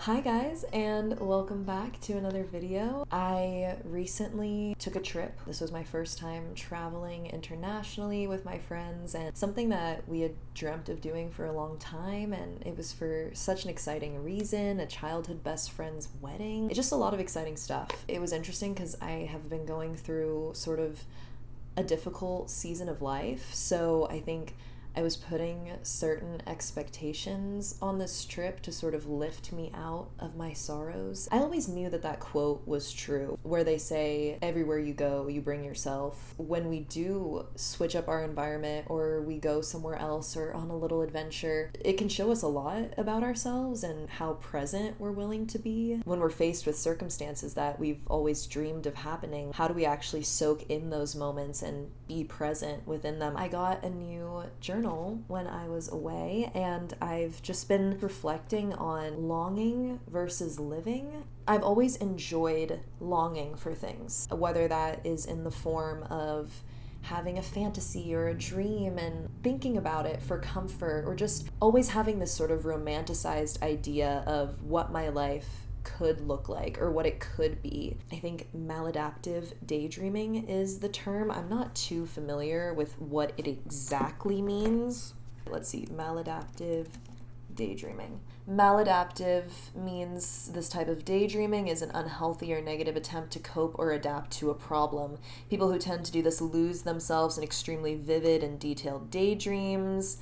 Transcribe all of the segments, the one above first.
Hi guys, and welcome back to another video. I recently took a trip. This was my first time traveling internationally with my friends, and something that we had dreamt of doing for a long time, and it was for such an exciting reason, a childhood best friend's wedding. It's just a lot of exciting stuff. It was interesting because I have been going through sort of a difficult season of life, so I think I was putting certain expectations on this trip to sort of lift me out of my sorrows. I always knew that that quote was true, where they say, everywhere you go, you bring yourself. When we do switch up our environment or we go somewhere else or on a little adventure, it can show us a lot about ourselves and how present we're willing to be. When we're faced with circumstances that we've always dreamed of happening, how do we actually soak in those moments and be present within them? I got a new journal when I was away, and I've just been reflecting on longing versus living. I've always enjoyed longing for things, whether that is in the form of having a fantasy or a dream and thinking about it for comfort, or just always having this sort of romanticized idea of what my life could look like or what it could be. I think maladaptive daydreaming is the term. I'm not too familiar with what it exactly means. Let's see, maladaptive daydreaming. Maladaptive means this type of daydreaming is an unhealthy or negative attempt to cope or adapt to a problem. People who tend to do this lose themselves in extremely vivid and detailed daydreams.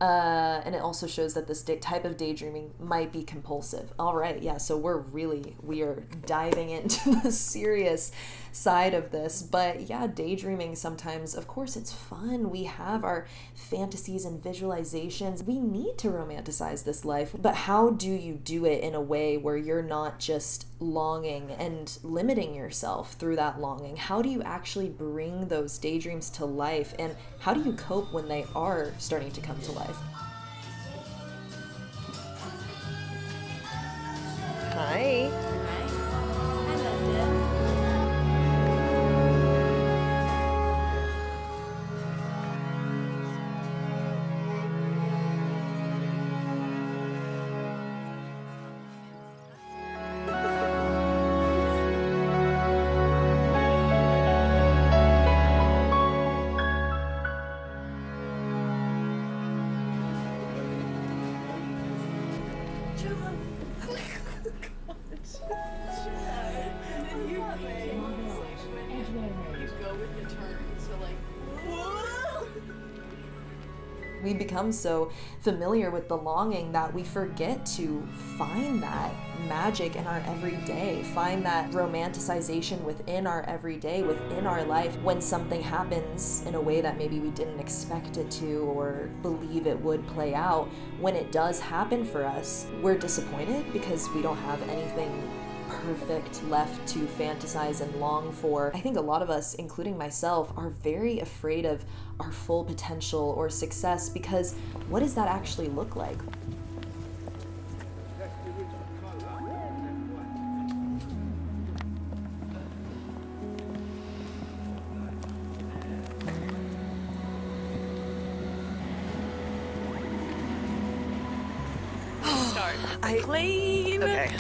And it also shows that this type of daydreaming might be compulsive. All right, yeah, so we are diving into the serious side of this. But yeah, daydreaming sometimes, of course, it's fun. We have our fantasies and visualizations. We need to romanticize this life. But how do you do it in a way where you're not just longing and limiting yourself through that longing? How do you actually bring those daydreams to life, and how do you cope when they are starting to come to life? Hi. We become so familiar with the longing that we forget to find that magic in our everyday, find that romanticization within our everyday, within our life, when something happens in a way that maybe we didn't expect it to or believe it would play out. When it does happen for us, we're disappointed because we don't have anything perfect left to fantasize and long for. I think a lot of us, including myself, are very afraid of our full potential or success, because what does that actually look like? Okay.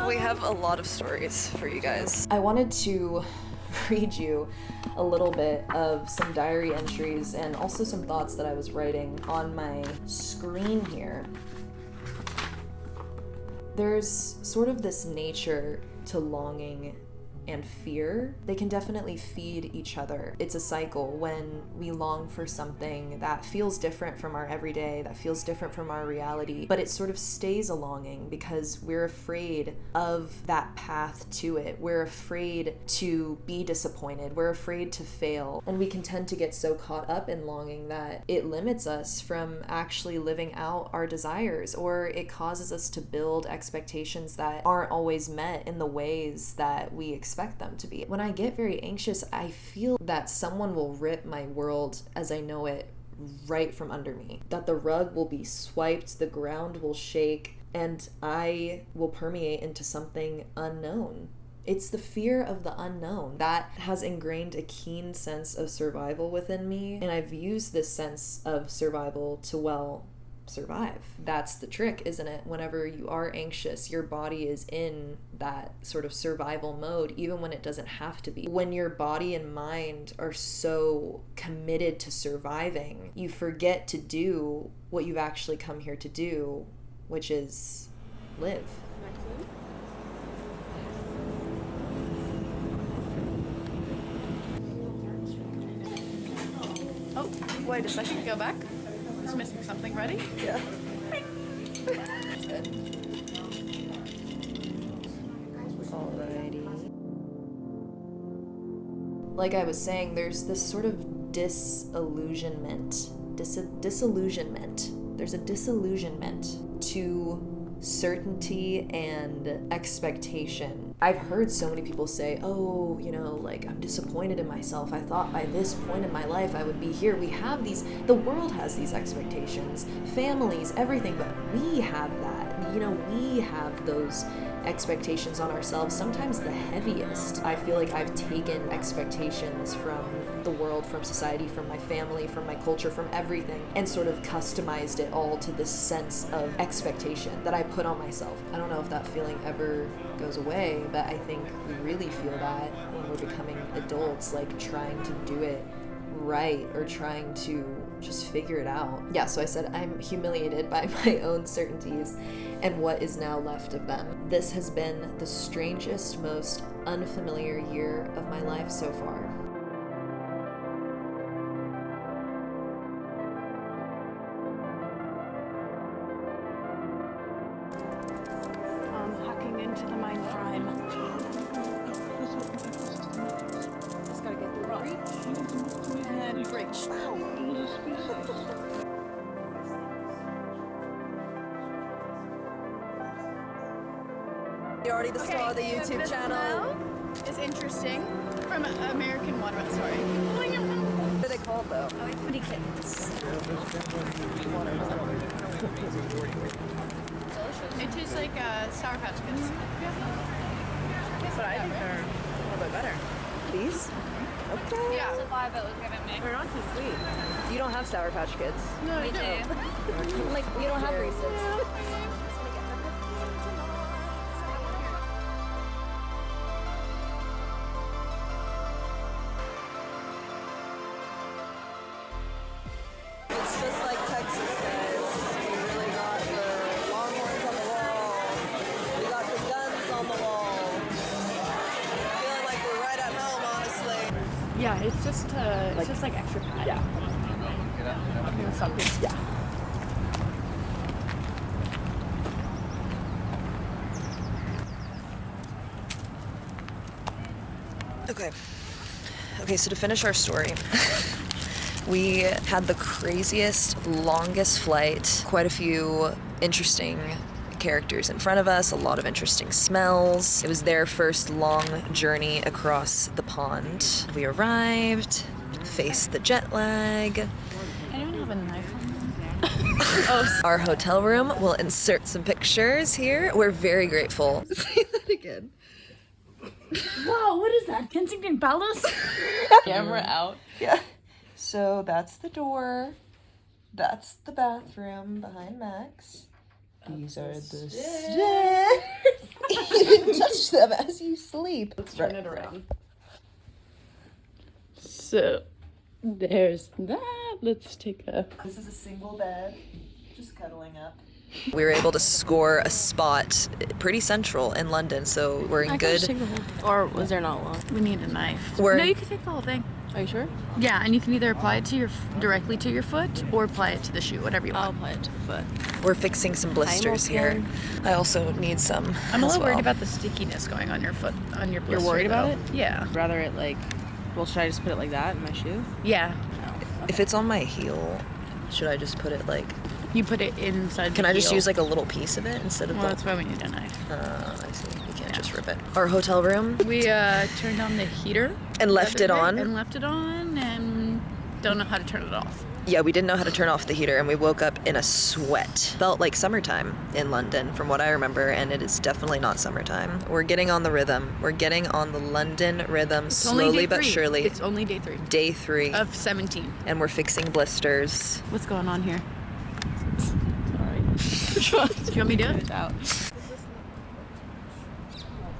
We have a lot of stories for you guys. I wanted to read you a little bit of some diary entries and also some thoughts that I was writing on my screen here. There's sort of this nature to longing and fear, they can definitely feed each other. It's a cycle. When we long for something that feels different from our everyday, that feels different from our reality, but it sort of stays a longing because we're afraid of that path to it. We're afraid to be disappointed. We're afraid to fail. And we can tend to get so caught up in longing that it limits us from actually living out our desires, or it causes us to build expectations that aren't always met in the ways that we expect them to be. When I get very anxious, I feel that someone will rip my world as I know it right from under me, that the rug will be swiped, the ground will shake, and I will permeate into something unknown. It's the fear of the unknown that has ingrained a keen sense of survival within me, and I've used this sense of survival to, well, survive. That's the trick, isn't it? Whenever you are anxious, your body is in that sort of survival mode, even when it doesn't have to be. When your body and mind are so committed to surviving, you forget to do what you've actually come here to do, which is live. Oh, wait a second, go back. Just missing something. Ready? Yeah. Alrighty. Like I was saying, there's this sort of disillusionment. Disillusionment. There's a disillusionment to certainty and expectation. I've heard so many people say, oh, like, I'm disappointed in myself. I thought by this point in my life I would be here. We have these, the world has these expectations, families, everything, but we have that. We have those expectations on ourselves, sometimes the heaviest. I feel like I've taken expectations from the world, from society, from my family, from my culture, from everything, and sort of customized it all to this sense of expectation that I put on myself. I don't know if that feeling ever goes away, but I think we really feel that when we're becoming adults, like trying to do it right or trying to just figure it out. Yeah, so I said I'm humiliated by my own certainties and what is now left of them. This has been the strangest, most unfamiliar year of my life so far. Hacking into the mind frame. Just gotta get through the breach. And breach. You already saw the YouTube channel. It's interesting. From American Watermelon Story. What are they called though? Kitty kittens. It tastes like Sour Patch Kids. But I think they're a little bit better. These? Okay. Yeah. They're not too sweet. You don't have Sour Patch Kids. No, I do. Like, you don't have Reese's. It's just like Texas, guys. We really got the longhorns on the wall. We got the guns on the wall. Feeling like we're right at home, honestly. Yeah, it's just like extra pad. Yeah. Something. Yeah. Okay, so to finish our story, we had the craziest, longest flight, quite a few interesting characters in front of us, a lot of interesting smells. It was their first long journey across the pond. We arrived, faced the jet lag. Anyone have a knife on them? Our hotel room, we'll insert some pictures here. We're very grateful. Say that again. Wow, what is that? Kensington Palace? Camera out. Yeah. So that's the door. That's the bathroom behind Max. These are the stairs. You can touch them as you sleep. Let's turn it around. So, there's that. Let's take a... This is a single bed, just cuddling up. We were able to score a spot pretty central in London, so we're in good. Or was there not one? We need a knife. We're- No, you can take the whole thing. Are you sure? Yeah, and you can either apply it to your directly to your foot or apply it to the shoe, whatever you I'll want. apply it to the foot. We're fixing some blisters here. I also need some. I'm a as little well. worried about the stickiness going on your foot, on your blister. You're worried about though. it? Yeah. Rather it like, well, should I just put it like that in my shoe? Yeah. If it's on my heel, should I just put it like? You put it inside. Can the I just heel. use like a little piece of it instead of Well, the? that's why we need a knife. I see. You can't just rip it. Our hotel room. We turned on the heater And left the it other on? day, and left it on, and don't know how to turn it off. Yeah, we didn't know how to turn off the heater, and we woke up in a sweat. Felt like summertime in London, from what I remember, and it is definitely not summertime. We're getting on the rhythm. We're getting on the London rhythm, It's only slowly day but 3. surely. It's only day 3 Day 3, of 17. and we're fixing blisters. What's going on here? Sorry. Do you want me to do it? Out.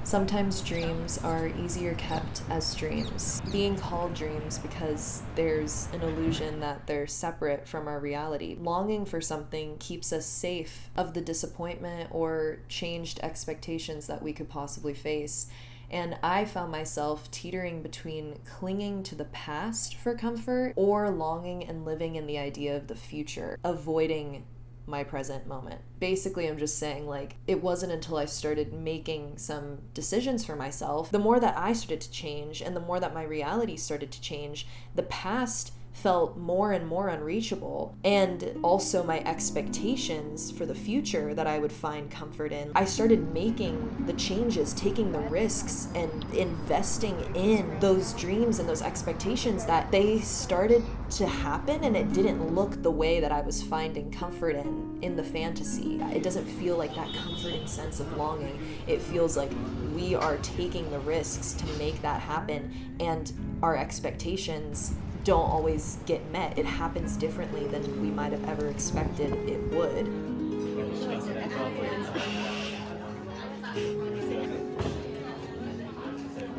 Sometimes dreams are easier kept as dreams, being called dreams because there's an illusion that they're separate from our reality. Longing for something keeps us safe of the disappointment or changed expectations that we could possibly face. And I found myself teetering between clinging to the past for comfort or longing and living in the idea of the future, avoiding my present moment. Basically, I'm just saying, like, it wasn't until I started making some decisions for myself, the more that I started to change and the more that my reality started to change, the past felt more and more unreachable, and also my expectations for the future that I would find comfort in. I started making the changes, taking the risks, and investing in those dreams and those expectations that they started to happen, and it didn't look the way that I was finding comfort in the fantasy. It doesn't feel like that comforting sense of longing. It feels like we are taking the risks to make that happen, and our expectations don't always get met. It happens differently than we might have ever expected it would.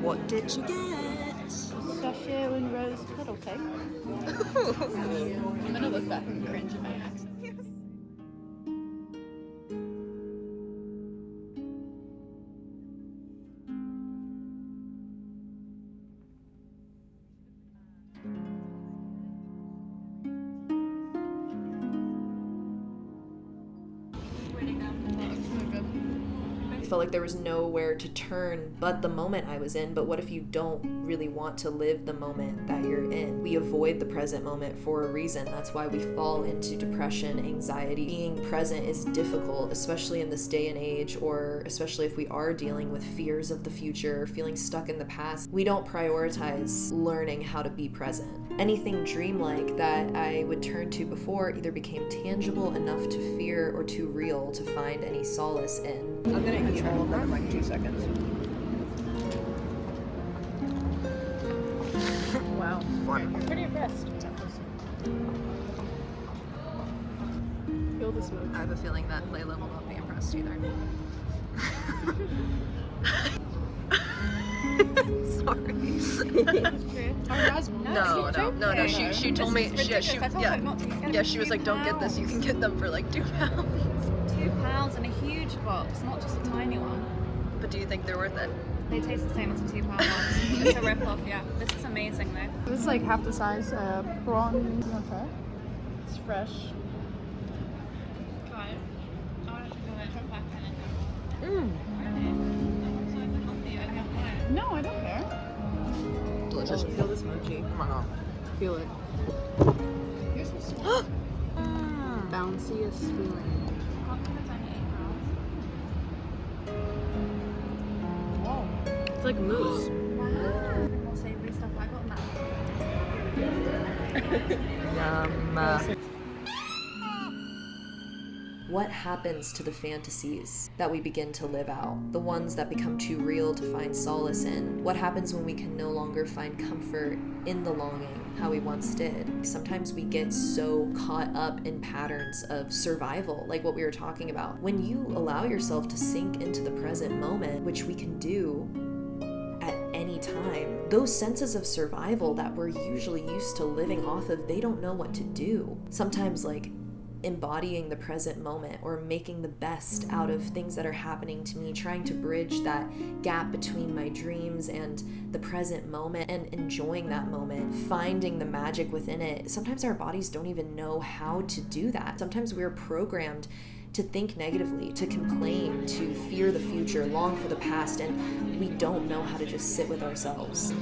What did you get? Pistachio and rose petal cake. I'm gonna look back and cringe at my accent. I felt like there was nowhere to turn but the moment I was in. But what if you don't really want to live the moment that you're in? We avoid the present moment for a reason. That's why we fall into depression, anxiety. Being present is difficult, especially in this day and age, or especially if we are dealing with fears of the future, feeling stuck in the past. We don't prioritize learning how to be present. Anything dreamlike that I would turn to before either became tangible enough to fear or too real to find any solace in. I'm gonna eat all of that in like 2 seconds. Wow. I'm pretty impressed. Feel the smoke. I have a feeling that Layla will not be impressed either. Sorry. No. She told me. She was like, don't get this. You can get them for like £2. £2 and a huge box, not just a tiny one. But do you think they're worth it? They taste the same as a £2 box. It's a rip-off, yeah. This is amazing though. This is like half the size prawn. Okay. It's fresh. No, I don't care. Delicious. Feel this mochi. Oh my god. Feel it. Here's the sweet. Bounciest feeling. It's like mousse. More savory stuff I got in that. Yum. What happens to the fantasies that we begin to live out? The ones that become too real to find solace in? What happens when we can no longer find comfort in the longing how we once did? Sometimes we get so caught up in patterns of survival, like what we were talking about. When you allow yourself to sink into the present moment, which we can do at any time, those senses of survival that we're usually used to living off of, they don't know what to do. Sometimes, like, embodying the present moment or making the best out of things that are happening to me, trying to bridge that gap between my dreams and the present moment and enjoying that moment, finding the magic within it. Sometimes our bodies don't even know how to do that. Sometimes we're programmed to think negatively, to complain, to fear the future, long for the past, and we don't know how to just sit with ourselves.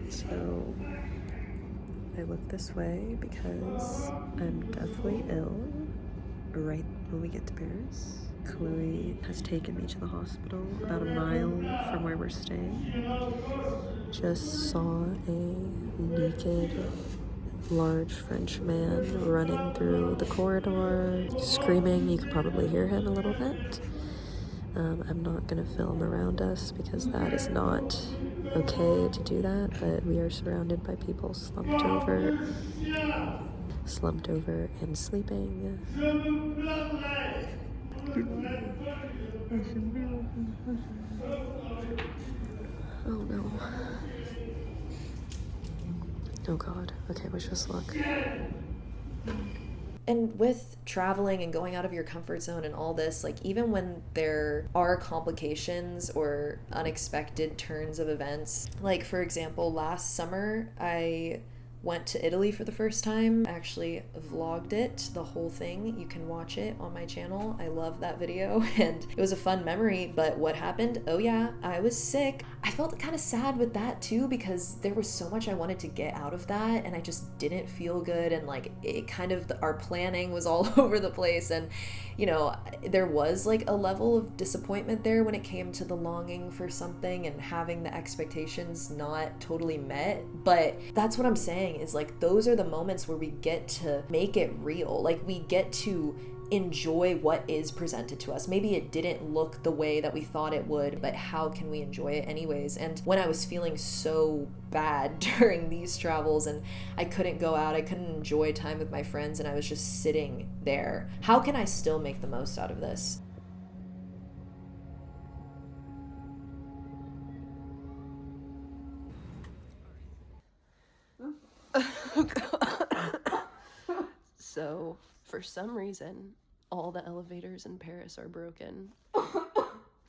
So I look this way because I'm deathly ill right when we get to Paris. Chloe has taken me to the hospital about a mile from where we're staying. Just saw a naked, large French man running through the corridor, screaming. You could probably hear him a little bit. I'm not gonna film around us because that is not okay to do that, but we are surrounded by people slumped over and sleeping. Oh no. Oh god. Okay, wish us luck. And with traveling and going out of your comfort zone and all this, like even when there are complications or unexpected turns of events, like for example, last summer I went to Italy for the first time. I actually vlogged it, the whole thing. You can watch it on my channel. I love that video and it was a fun memory. But what happened? Oh yeah, I was sick. I felt kind of sad with that too because there was so much I wanted to get out of that and I just didn't feel good, and like it kind of, our planning was all over the place, and you know, there was like a level of disappointment there when it came to the longing for something and having the expectations not totally met. But that's what I'm saying, is like those are the moments where we get to make it real. Like we get to enjoy what is presented to us. Maybe it didn't look the way that we thought it would, but how can we enjoy it anyways? And when I was feeling so bad during these travels and I couldn't go out, I couldn't enjoy time with my friends, and I was just sitting there, how can I still make the most out of this? So, for some reason, all the elevators in Paris are broken.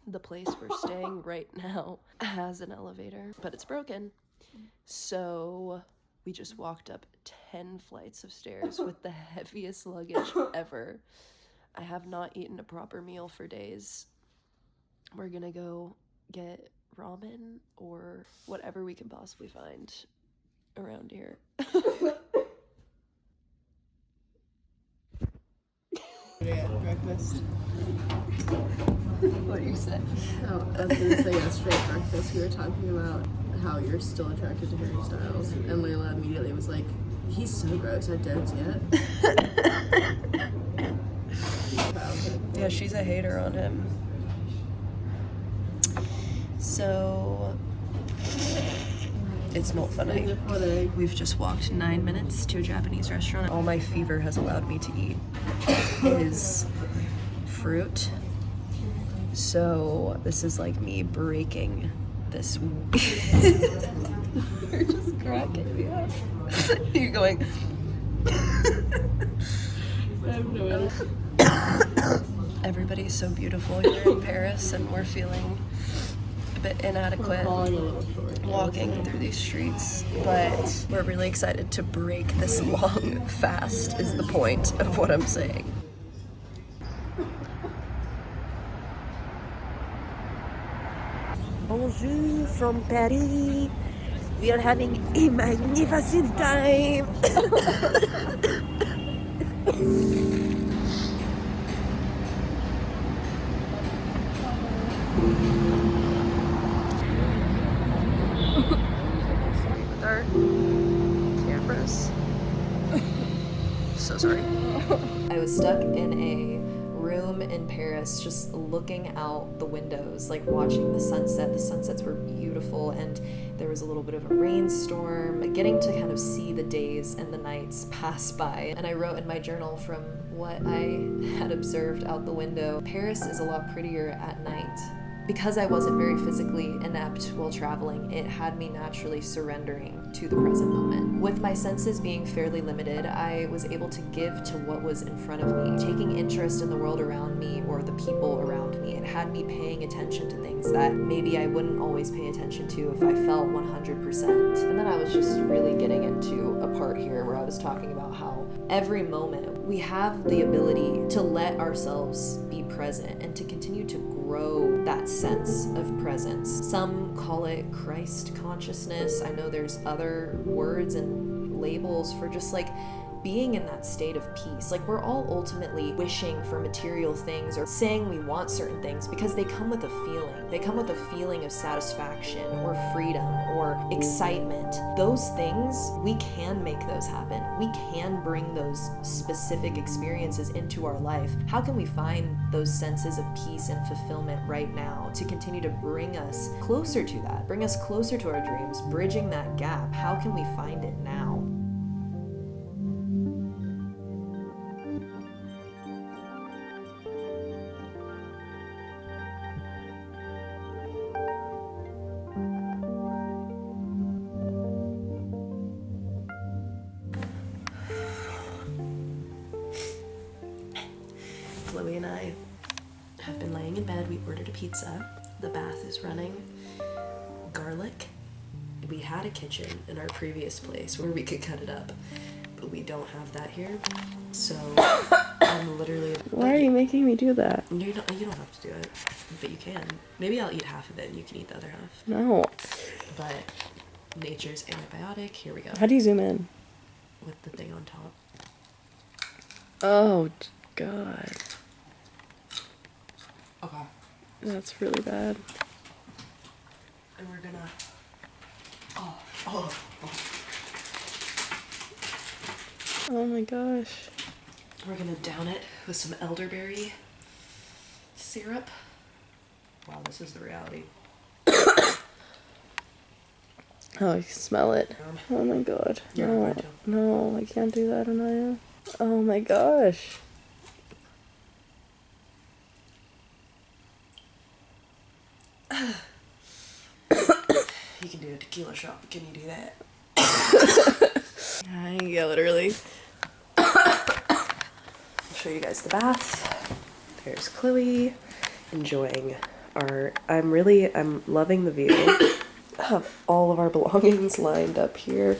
The place we're staying right now has an elevator, but it's broken. So, we just walked up 10 flights of stairs with the heaviest luggage ever. I have not eaten a proper meal for days. We're gonna go get ramen or whatever we can possibly find around here. Breakfast. What do you say? Oh, I was gonna say straight breakfast. We were talking about how you're still attracted to Harry Styles, and Layla immediately was like, "He's so gross. I don't yet." Yeah, she's a hater on him. So it's not funny. We've just walked 9 minutes to a Japanese restaurant. All my fever has allowed me to eat is fruit. So this is like me breaking this. You're just cracking me up. You're going. I have no idea. Everybody's so beautiful here in Paris, and we're feeling a bit inadequate walking through these streets, but we're really excited to break this long fast is the point of what I'm saying. Bonjour from Paris. We are having a magnificent time. With our cameras. So sorry. I was stuck in a room in Paris just looking out the windows, like watching the sunset. The sunsets were beautiful and there was a little bit of a rainstorm, getting to kind of see the days and the nights pass by. And I wrote in my journal from what I had observed out the window, Paris is a lot prettier at night. Because I wasn't very physically inept while traveling, it had me naturally surrendering to the present moment. With my senses being fairly limited, I was able to give to what was in front of me, taking interest in the world around me or the people around me. It had me paying attention to things that maybe I wouldn't always pay attention to if I felt 100%. And then I was just really getting into a part here where I was talking about how every moment we have the ability to let ourselves be present and to continue to grow that sense of presence. Some call it Christ consciousness. I know there's other words and labels for just like being in that state of peace. Like we're all ultimately wishing for material things or saying we want certain things because they come with a feeling. They come with a feeling of satisfaction or freedom or excitement. Those things, we can make those happen. We can bring those specific experiences into our life. How can we find those senses of peace and fulfillment right now to continue to bring us closer to that, bring us closer to our dreams, bridging that gap? How can we find it now? pizza. The bath is running. Garlic. We had a kitchen in our previous place where we could cut it up, but we don't have that here. So I'm literally. Why are you making me do that? You don't have to do it, but you can. Maybe I'll eat half of it and you can eat the other half. No. But nature's antibiotic. Here we go. How do you zoom in? With the thing on top. Oh, God. Okay. That's really bad. And we're gonna. Oh. Oh my gosh. We're gonna down it with some elderberry syrup. Wow, this is the reality. Oh, I can smell it. Oh my God. Yeah, No, I do. no, I can't do that, Anaya. Oh my gosh. You can do a tequila shot, but can you do that? Yeah, literally. I'll show you guys the bath. There's Chloe enjoying our. I'm loving the view of all of our belongings lined up here.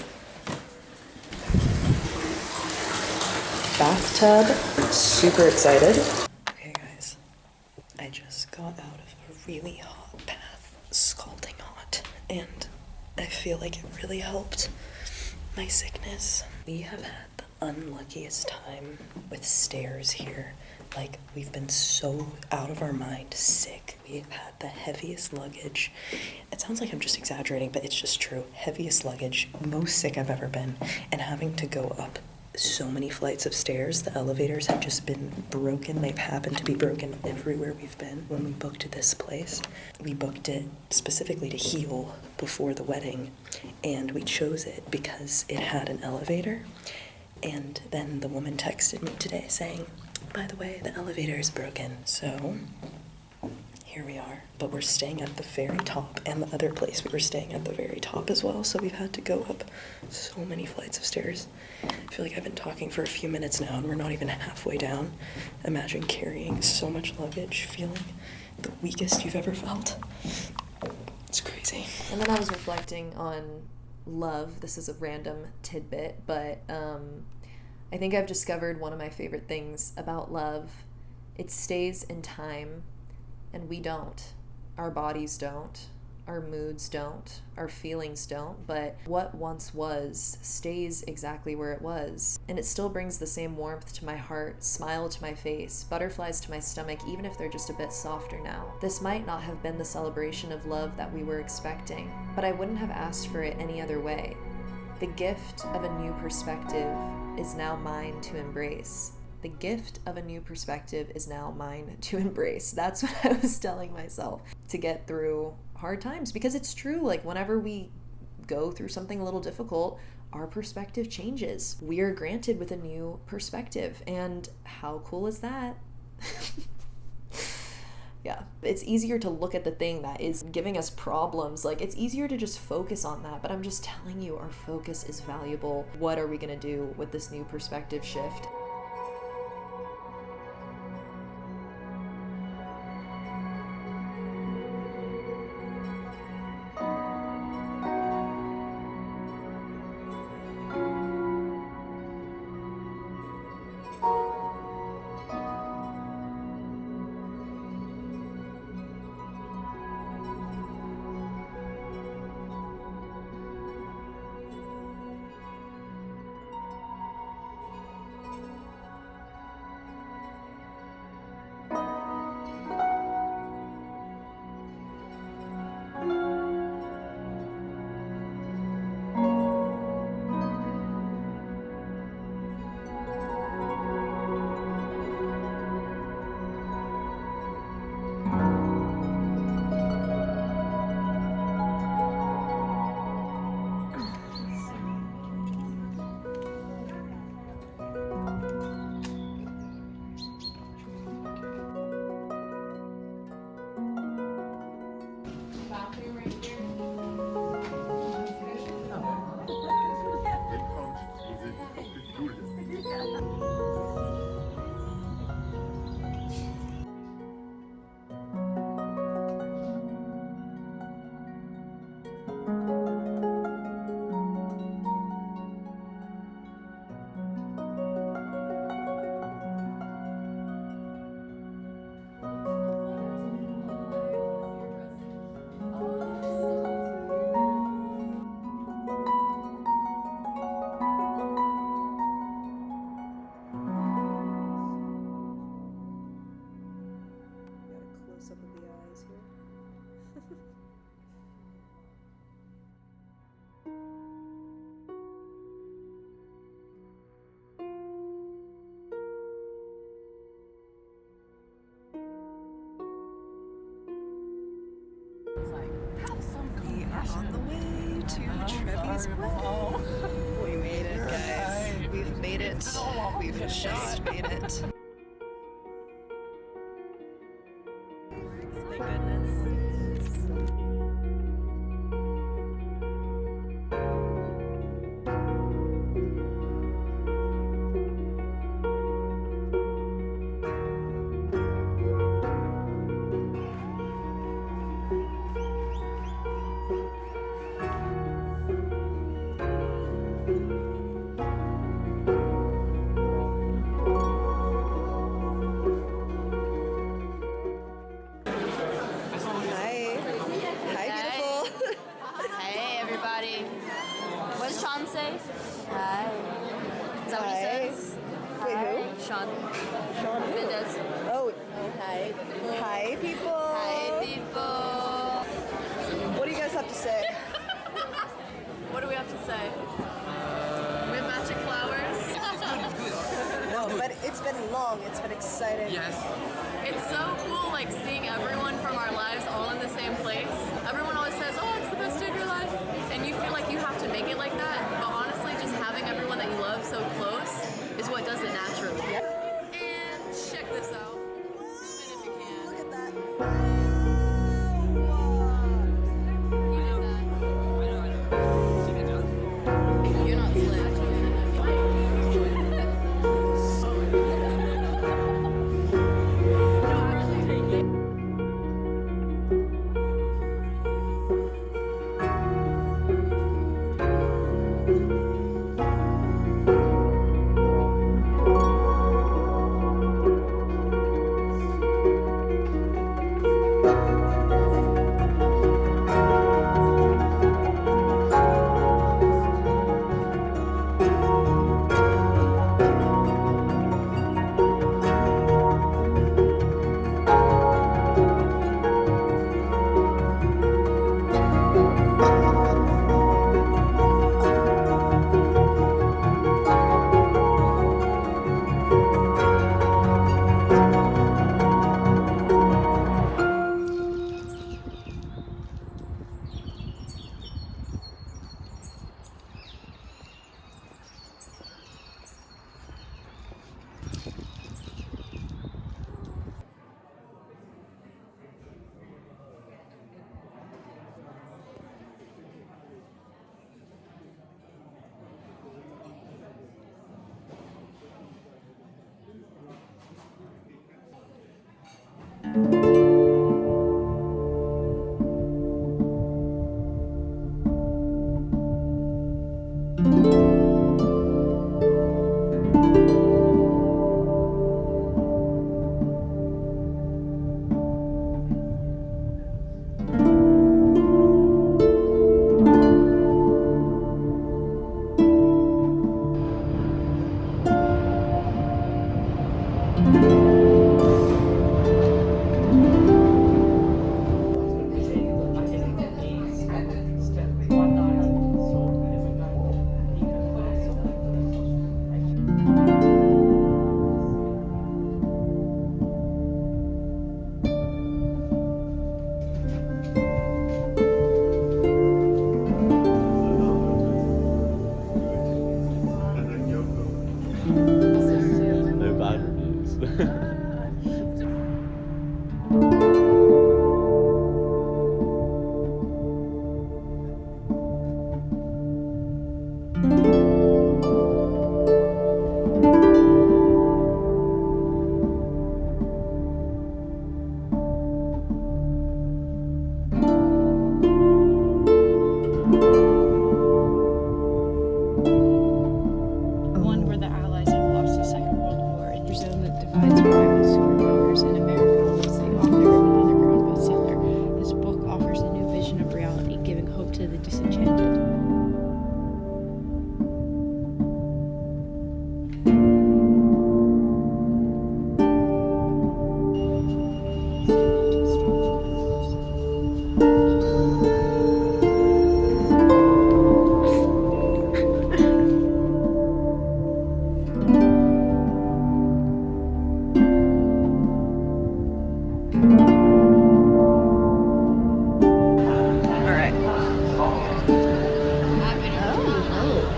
Bathtub. Super excited. Okay, guys. I just got out of a really hot bath, scalding hot, and I feel like it really helped my sickness. We have had the unluckiest time with stairs here. Like, we've been so out of our mind sick. We've had the heaviest luggage. It sounds like I'm just exaggerating, but it's just true. Heaviest luggage, most sick I've ever been, and having to go up so many flights of stairs. The elevators have just been broken. They've happened to be broken everywhere we've been. When we booked this place, we booked it specifically to heal before the wedding, and we chose it because it had an elevator. And then the woman texted me today saying, by the way, the elevator is broken. So here we are, but we're staying at the very top, and the other place we were staying at the very top as well, so we've had to go up so many flights of stairs. I feel like I've been talking for a few minutes now, and we're not even halfway down. Imagine carrying so much luggage, feeling the weakest you've ever felt. It's crazy. And then I was reflecting on love. This is a random tidbit, but I think I've discovered one of my favorite things about love. It stays in time. And we don't. Our bodies don't. Our moods don't. Our feelings don't. But what once was stays exactly where it was. And it still brings the same warmth to my heart, smile to my face, butterflies to my stomach, even if they're just a bit softer now. This might not have been the celebration of love that we were expecting, but I wouldn't have asked for it any other way. The gift of a new perspective is now mine to embrace. The gift of a new perspective is now mine to embrace. That's what I was telling myself to get through hard times, because it's true. Like, whenever we go through something a little difficult, our perspective changes. We are granted with a new perspective, and how cool is that? Yeah, it's easier to look at the thing that is giving us problems. Like, it's easier to just focus on that, but I'm just telling you, our focus is valuable. What are we gonna do with this new perspective shift? On the way to Trevi's wedding. We made it, guys. We've made it. We've just made it. Thank goodness. Hey, everybody. What does Sean say? Hi. Is that what he says? Wait, who? Sean. Sean who? Mendes. Oh, hi. Hi, people. Hi, people. What do you guys have to say? What do we have to say? We have magic flowers. No, but it's been long. It's been exciting. Yes. It's so cool, like, seeing everyone from our lives all in the same place. Everyone always says, oh, it's the best day of your life. And you feel like you have to make it like that. But honestly, just having everyone that you love so close is what does it naturally. And check this out. Zoom in if you can. Look at that. You did that. See the judge? You're not slick. No bad reviews. One where the Allies have lost the Second World War, and the zone that divides rival superpowers in America was the author of an underground bestseller. His book offers a new vision of reality, giving hope to the disenchanted.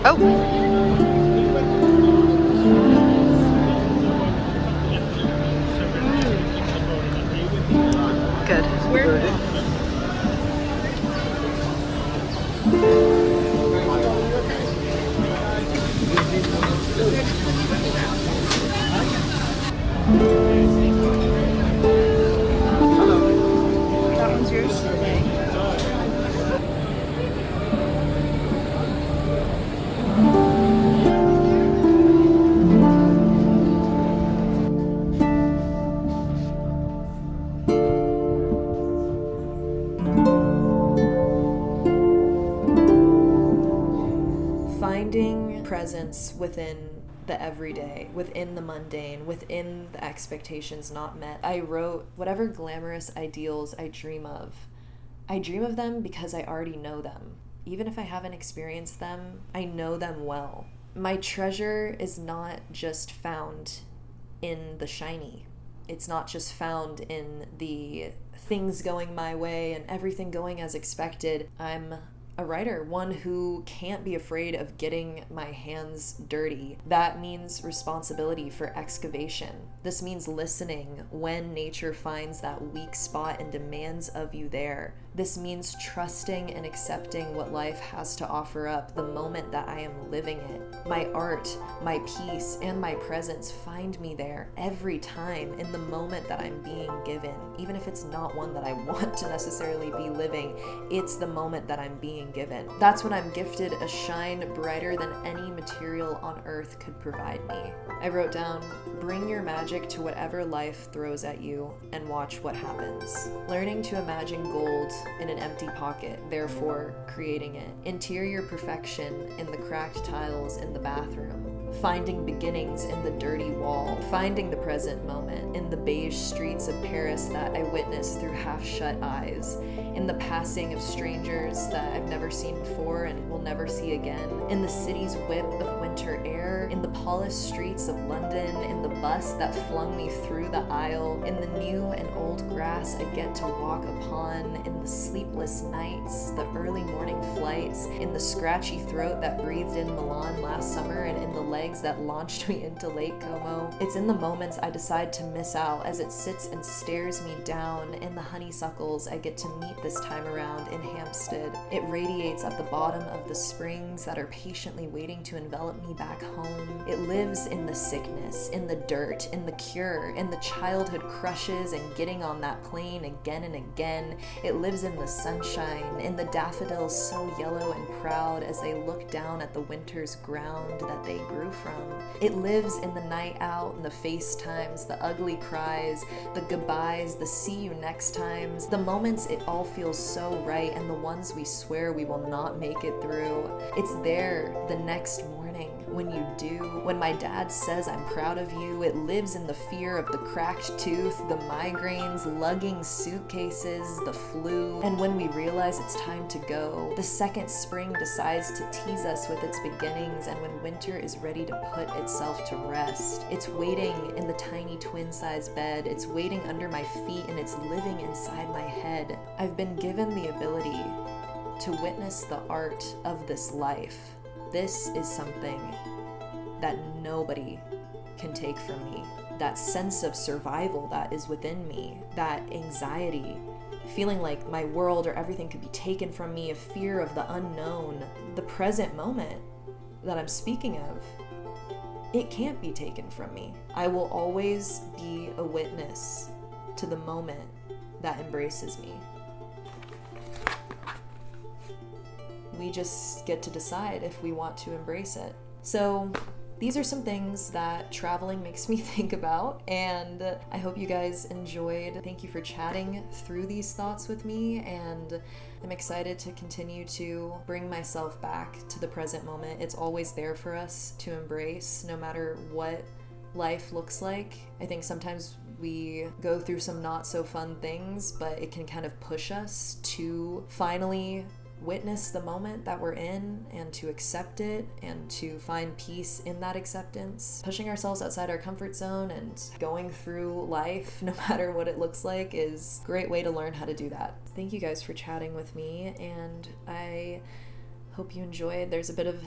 Good. That one's yours today. Finding presence within the everyday, within the mundane, within the expectations not met. I wrote, whatever glamorous ideals I dream of them because I already know them. Even if I haven't experienced them, I know them well. My treasure is not just found in the shiny. It's not just found in the things going my way and everything going as expected. I'm a writer, one who can't be afraid of getting my hands dirty. That means responsibility for excavation. This means listening when nature finds that weak spot and demands of you there. This means trusting and accepting what life has to offer up the moment that I am living it. My art, my peace, and my presence find me there every time in the moment that I'm being given. Even if it's not one that I want to necessarily be living, it's the moment that I'm being given. That's when I'm gifted a shine brighter than any material on earth could provide me. I wrote down, bring your magic to whatever life throws at you and watch what happens. Learning to imagine gold in an empty pocket, therefore creating it. Interior perfection in the cracked tiles in the bathroom. Finding beginnings in the dirty wall. Finding the present moment in the beige streets of Paris that I witnessed through half-shut eyes. In the passing of strangers that I've never seen before and will never see again. In the city's whip of winter air. In the polished streets of London. In the bus that flung me through the aisle. In the new and old grass I get to walk upon. In the sleepless nights, the early morning flights. In the scratchy throat that breathed in Milan last summer, and in the legs that launched me into Lake Como. It's in the moments I decide to miss out as it sits and stares me down. In the honeysuckles I get to meet this time around in Hampstead. It radiates at the bottom of the springs that are patiently waiting to envelop me back home. It lives in the sickness, in the dirt, in the cure, in the childhood crushes and getting on that plane again and again. It lives in the sunshine, in the daffodils so yellow and proud as they look down at the winter's ground that they grew from. It lives in the night out, in the FaceTimes, the ugly cries, the goodbyes, the see you next times, the moments it all feels so right, and the ones we swear we will not make it through. It's there the next morning when you do. When my dad says I'm proud of you, it lives in the fear of the cracked tooth, the migraines, lugging suitcases, the flu. And when we realize it's time to go, the second spring decides to tease us with its beginnings, and when winter is ready to put itself to rest. It's waiting in the tiny twin-size bed, it's waiting under my feet, and it's living inside my head. I've been given the ability to witness the art of this life. This is something that nobody can take from me. That sense of survival that is within me, that anxiety, feeling like my world or everything could be taken from me, a fear of the unknown, the present moment that I'm speaking of, it can't be taken from me. I will always be a witness to the moment that embraces me. We just get to decide if we want to embrace it. So these are some things that traveling makes me think about, and I hope you guys enjoyed. Thank you for chatting through these thoughts with me, and I'm excited to continue to bring myself back to the present moment. It's always there for us to embrace, no matter what life looks like. I think sometimes we go through some not so fun things, but it can kind of push us to finally witness the moment that we're in and to accept it and to find peace in that acceptance. Pushing ourselves outside our comfort zone and going through life, no matter what it looks like, is a great way to learn how to do that. Thank you guys for chatting with me, and I hope you enjoyed. There's a bit of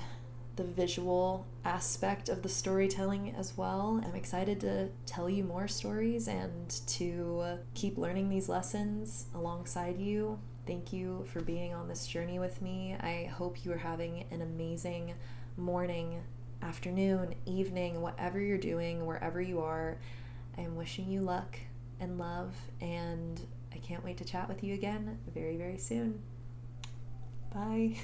the visual aspect of the storytelling as well. I'm excited to tell you more stories and to keep learning these lessons alongside you. Thank you for being on this journey with me. I hope you are having an amazing morning, afternoon, evening, whatever you're doing, wherever you are. I'm wishing you luck and love, and I can't wait to chat with you again very, very soon. Bye.